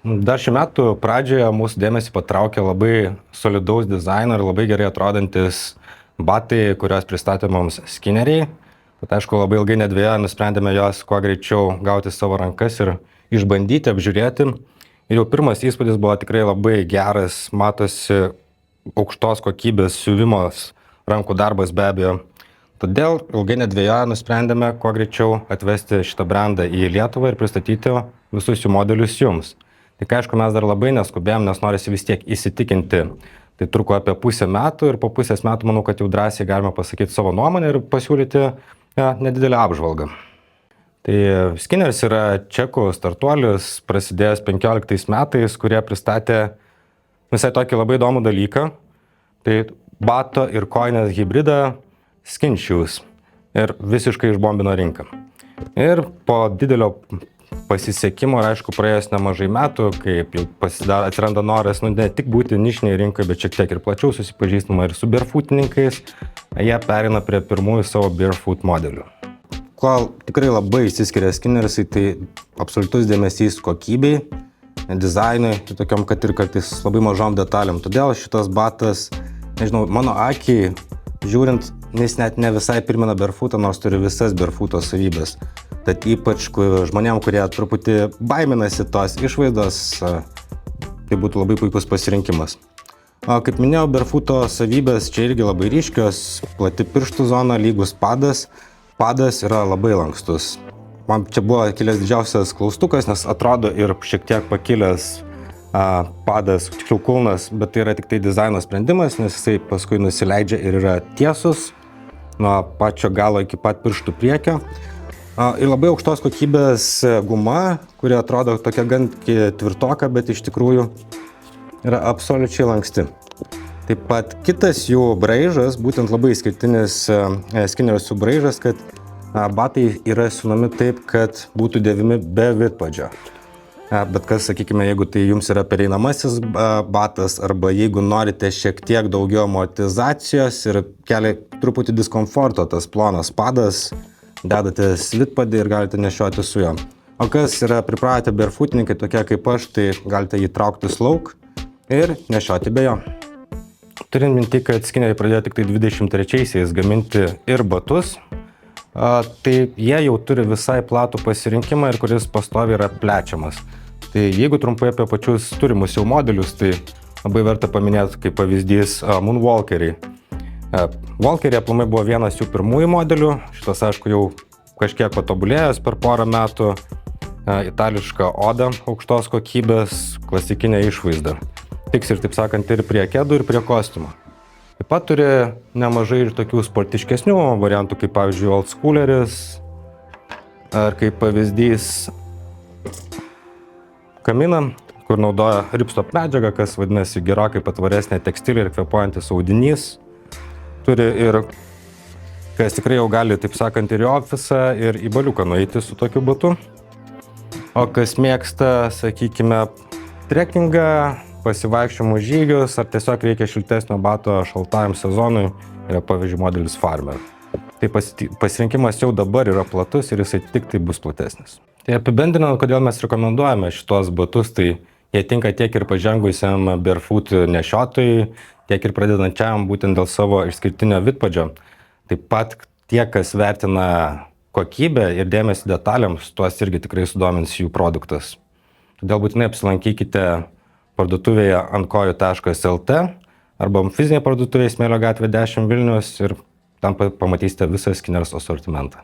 Dar šių metų pradžioje mūsų dėmesį patraukė labai solidaus dizaino ir labai gerai atrodantis batai, kuriuos pristatė mums skineriai. Bet aišku, labai ilgai nedvėję nusprendėme juos kuo greičiau gauti savo rankas ir išbandyti, apžiūrėti. Ir jau pirmas įspūdis buvo tikrai labai geras, matosi aukštos kokybės siuvimas, rankų darbas be abejo. Todėl ilgai nedvėję nusprendėme kuo greičiau atvesti šitą brandą į Lietuvą ir pristatyti visus jų modelius jums. Tik aišku, mes dar labai neskubėjom, nes norisi vis tiek įsitikinti. Tai truko apie pusę metų ir po pusės metų manau, kad jau drąsiai galime pasakyti savo nuomonę ir pasiūlyti nedidelę apžvalgą. Tai Skinners yra čekų startuolis, prasidėjęs 15 metais, kurie pristatė visai tokį labai įdomų dalyką. Tai bato ir kojinės hybridą Skin Shoes ir visiškai išbombino rinką. Ir po didelio pasisekimo ir aišku praėjus nemažai metų, kaip jau atsiranda noras ne tik būti nišiniai rinkai, bet šiek tiek ir plačiau susipažįstama ir su barefootininkais, jie perina prie pirmųjų savo barefoot modelių. Kuo tikrai labai išsiskiria Skinnersai, tai absoliutus dėmesys kokybei, dizainui ir tokiom, kad ir kartais labai mažom detalėm. Todėl šitas batas, nežinau, mano akiai žiūrint, jis net ne visai primena barefootą, nors turi visas barefooto savybės. Tad ypač žmonėm, kurie truputį baiminasi tos išvaizdos, tai būtų labai puikus pasirinkimas. Kaip minėjau, barefooto savybės čia irgi labai ryškios, plati pirštų zona, lygus padas. Padas yra labai lankstus. Man čia buvo kilęs didžiausias klaustukas, nes atrodo ir šiek tiek pakilęs padas, tiksliau kulnas, bet tai yra tik tai dizaino sprendimas, nes jisai paskui nusileidžia ir yra tiesus nuo pačio galo iki pat pirštų priekio. Ir labai aukštos kokybės guma, kuri atrodo tokia gan tvirtoka, bet iš tikrųjų yra absoliučiai lanksti. Taip pat kitas jų braižas, būtent labai išskirtinis Skinnersų braižas, kad batai yra siūnami taip, kad būtų dėvimi be vidpadžio. Bet kas, sakykime, jeigu tai jums yra pereinamasis batas arba jeigu norite šiek tiek daugiau amortizacijos ir kelia truputį diskomforto, tas plonas padas, dedate slidpadį ir galite nešioti su juo. O kas yra pripratę barefootininkai, tokie kaip aš, tai galite jį traukti lauk ir nešioti be jo. Turint minti, kad Skinneriai pradėjo tik tai 23-aisiais gaminti ir batus, tai jie jau turi visai platų pasirinkimą ir kuris pastoviai yra plečiamas. Tai jeigu trumpai apie pačius turimus jau modelius, tai labai verta paminėti kaip pavyzdys Moonwalkeriai. Walkeriai aplamai buvo vienas jų pirmųjų modelių, šitas aišku jau kažkiek patobulėjęs per porą metų, itališka oda aukštos kokybės, klasikinė išvaizda. Tiks ir taip sakant ir prie kedų, ir prie kostiumo. Taip pat turi nemažai ir tokių sportiškesnių variantų, kaip pavyzdžiui Oldschooleris, ar kaip pavyzdys Kamina, kur naudoja ripstop medžiagą, kas vadinasi gerokai patvaresnė tekstilė ir kvėpuojantis audinys. Turi ir, kas tikrai jau gali, taip sakant, ir į ofisą, ir į baliuką nueiti su tokiu batu. O kas mėgsta, sakykime, trekkingą, pasivaikščiojimų žygius, ar tiesiog reikia šiltesnio bato šaltajam sezonui, yra pavyzdžiui modelis Farmer. Tai pasirinkimas jau dabar yra platus ir jisai tik tai bus platesnis. Tai apibendrinant, kodėl mes rekomenduojame šitos batus, tai jie tinka tiek ir pažengusiam barefoot nešiotojui, tiek ir pradedančiam būtent dėl savo išskirtinio vidpadžio. Taip pat tie, kas vertina kokybę ir dėmesį detalėms, tuos irgi tikrai sudomins jų produktas. Todėl būtinai apsilankykite parduotuvėje antkojų.lt arba fizinėje parduotuvėje Smėlio gatvė 10 Vilnius ir tam pamatysite visą Skinners asortimentą.